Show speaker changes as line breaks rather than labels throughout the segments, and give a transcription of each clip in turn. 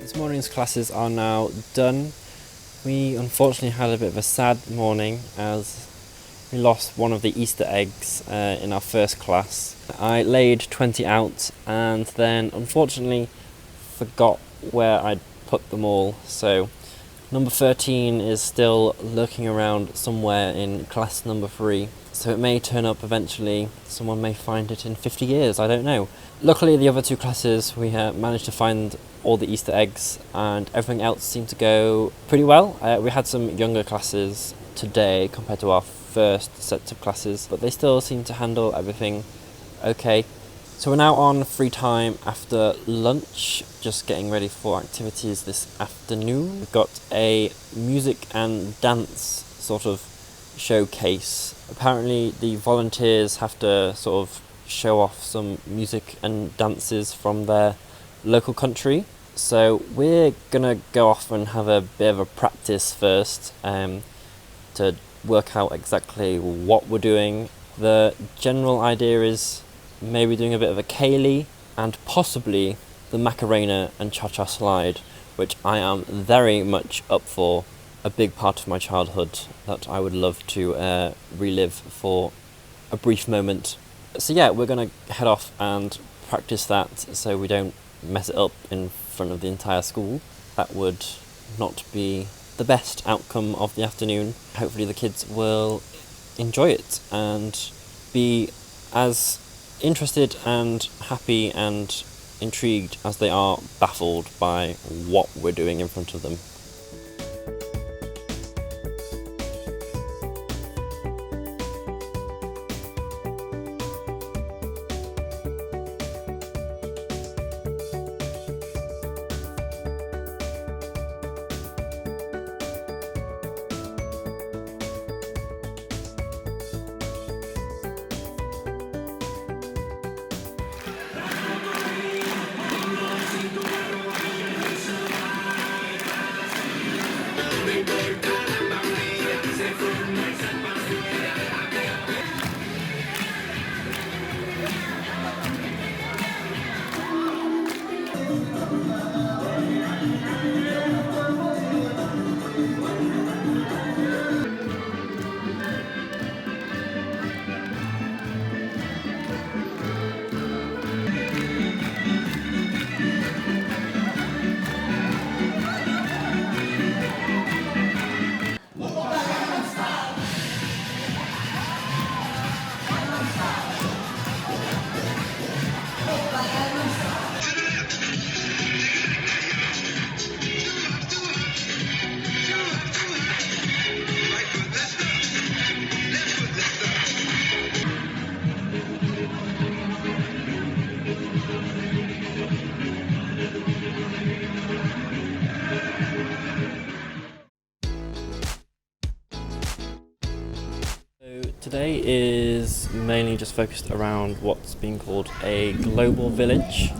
This morning's classes are now done. We unfortunately had a bit of a sad morning as we lost one of the Easter eggs in our first class. I laid 20 out and then unfortunately forgot where I'd put them all, so number 13 is still lurking around somewhere in class number 3. So it may turn up eventually, someone may find it in 50 years, I don't know. Luckily the other two classes we managed to find all the Easter eggs and everything else seemed to go pretty well. We had some younger classes today compared to our first set of classes, but they still seem to handle everything okay. So we're now on free time after lunch, just getting ready for activities this afternoon. We've got a music and dance sort of showcase. Apparently the volunteers have to sort of show off some music and dances from their local country. So we're gonna go off and have a bit of a practice first to work out exactly what we're doing. The general idea is maybe doing a bit of a Cèilidh and possibly the Macarena and Cha-Cha slide, which I am very much up for. A big part of my childhood that I would love to relive for a brief moment. So yeah, we're going to head off and practice that so we don't mess it up in front of the entire school. That would not be the best outcome of the afternoon. Hopefully the kids will enjoy it and be as interested and happy and intrigued as they are baffled by what we're doing in front of them. Today is mainly just focused around what's being called a global village.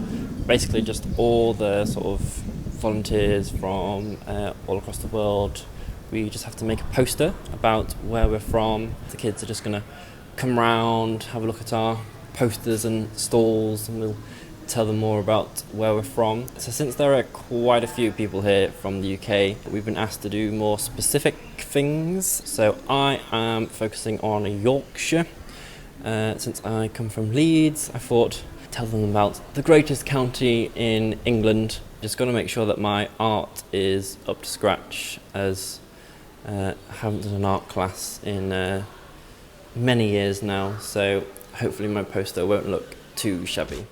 Basically just all the sort of volunteers from all across the world. We just have to make a poster about where we're from. The kids are just going to come round, have a look at our posters and stalls, and we'll tell them more about where we're from. So since there are quite a few people here from the UK, we've been asked to do more specific things. So I am focusing on Yorkshire. Since I come from Leeds, I thought I'd tell them about the greatest county in England. Just got to make sure that my art is up to scratch, as I haven't done an art class in many years now, so hopefully my poster won't look too shabby.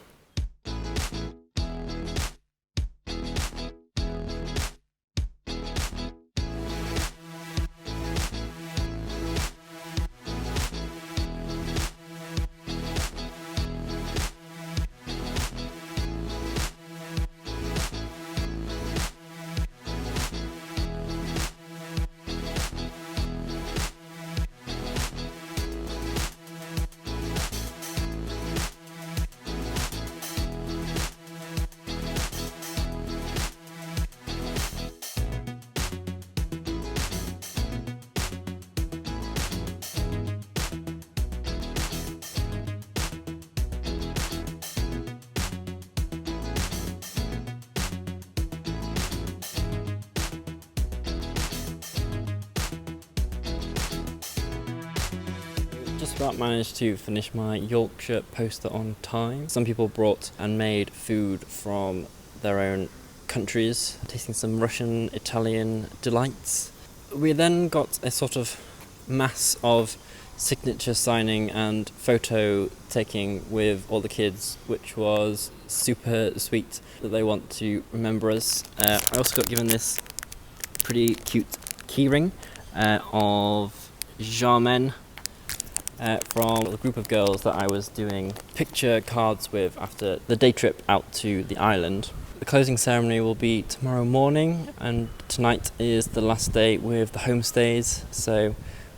Just about managed to finish my Yorkshire poster on time. Some people brought and made food from their own countries, tasting some Russian, Italian delights. We then got a sort of mass of signature signing and photo taking with all the kids, which was super sweet that they want to remember us. I also got given this pretty cute keyring of Xiamen from the group of girls that I was doing picture cards with after the day trip out to the island. The closing ceremony will be tomorrow morning, and tonight is the last day with the homestays, so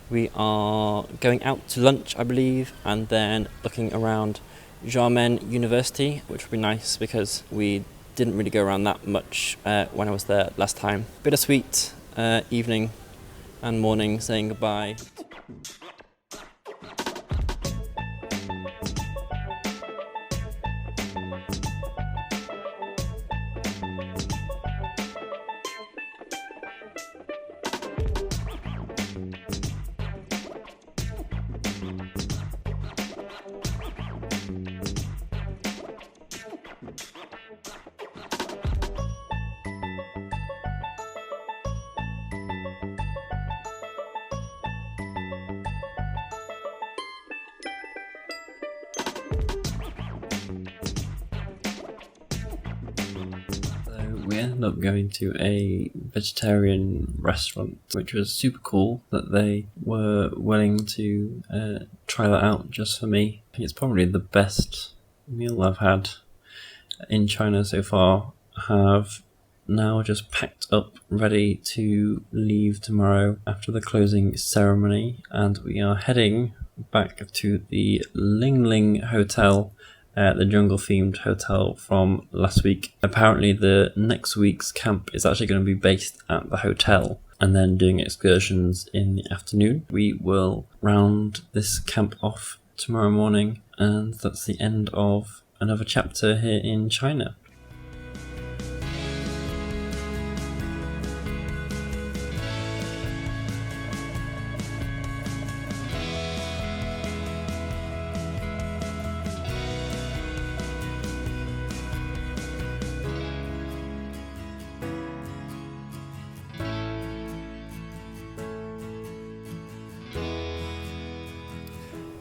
we are going out to lunch, I believe, and then looking around Xiamen University, which would be nice because we didn't really go around that much when I was there last time. Bittersweet evening and morning saying goodbye. We ended up going to a vegetarian restaurant, which was super cool that they were willing to try that out just for me. I think it's probably the best meal I've had in China so far. I have now just packed up, ready to leave tomorrow after the closing ceremony, and we are heading back to the Ling Ling Hotel, the jungle-themed hotel from last week. Apparently the next week's camp is actually going to be based at the hotel and then doing excursions in the afternoon. We will round this camp off tomorrow morning, and that's the end of another chapter here in China.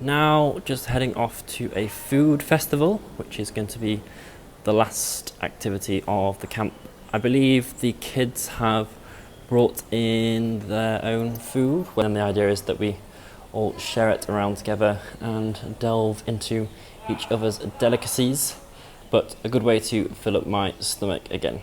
Now just heading off to a food festival, which is going to be the last activity of the camp. I believe the kids have brought in their own food, and the idea is that we all share it around together and delve into each other's delicacies, but a good way to fill up my stomach again.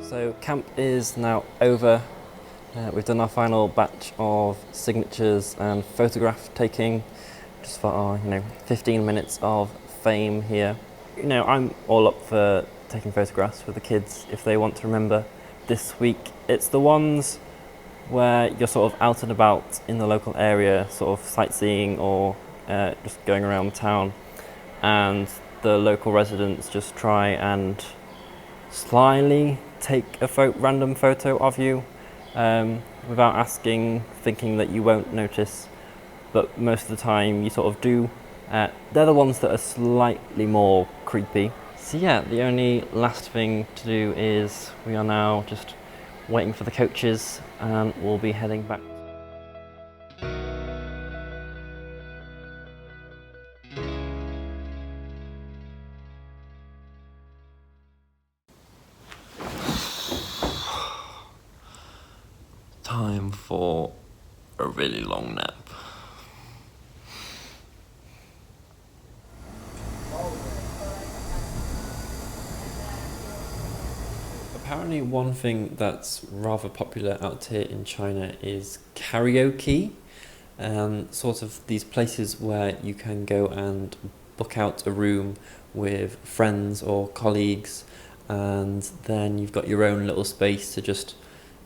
So camp is now over. We've done our final batch of signatures and photograph taking, just for our 15 minutes of fame here. I'm all up for taking photographs with the kids if they want to remember this week. It's the ones where you're sort of out and about in the local area, sort of sightseeing or just going around town, and the local residents just try and slyly take a random photo of you without asking, thinking that you won't notice, but most of the time you sort of do. They're the ones that are slightly more creepy. So yeah, the only last thing to do is we are now just waiting for the coaches and we'll be heading back. Time for a really long nap. Apparently one thing that's rather popular out here in China is karaoke. Sort of these places where you can go and book out a room with friends or colleagues, and then you've got your own little space to just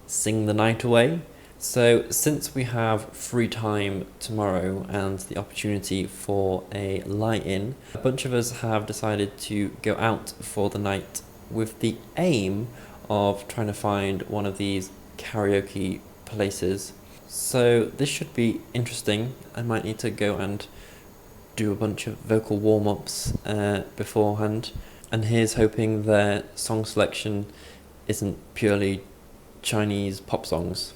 sing the night away. So since we have free time tomorrow and the opportunity for a lie-in, a bunch of us have decided to go out for the night with the aim of trying to find one of these karaoke places. So this should be interesting. I might need to go and do a bunch of vocal warm-ups beforehand, and here's hoping their song selection isn't purely Chinese pop songs.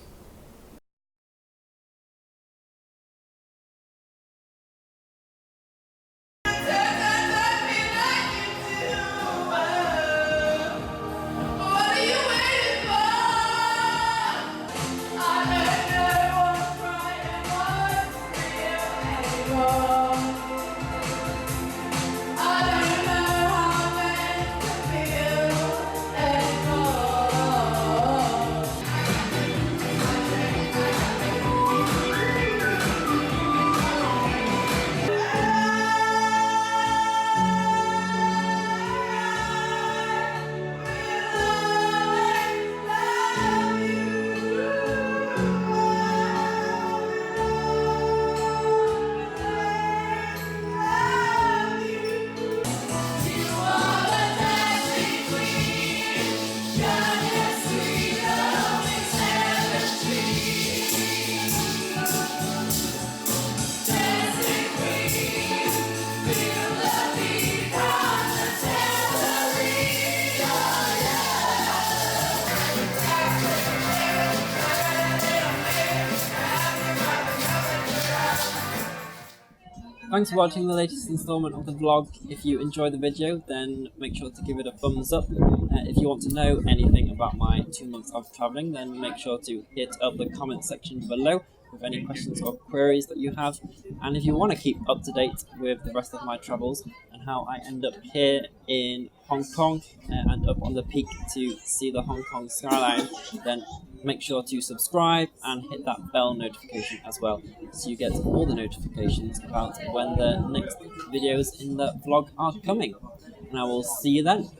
Thanks for watching the latest installment of the vlog. If you enjoyed the video, then make sure to give it a thumbs up. If you want to know anything about my 2 months of travelling, then make sure to hit up the comment section below with any questions or queries that you have. And if you want to keep up to date with the rest of my travels and how I end up here in Hong Kong and up on the peak to see the Hong Kong skyline, then make sure to subscribe and hit that bell notification as well, so you get all the notifications about when the next videos in the vlog are coming. And I will see you then.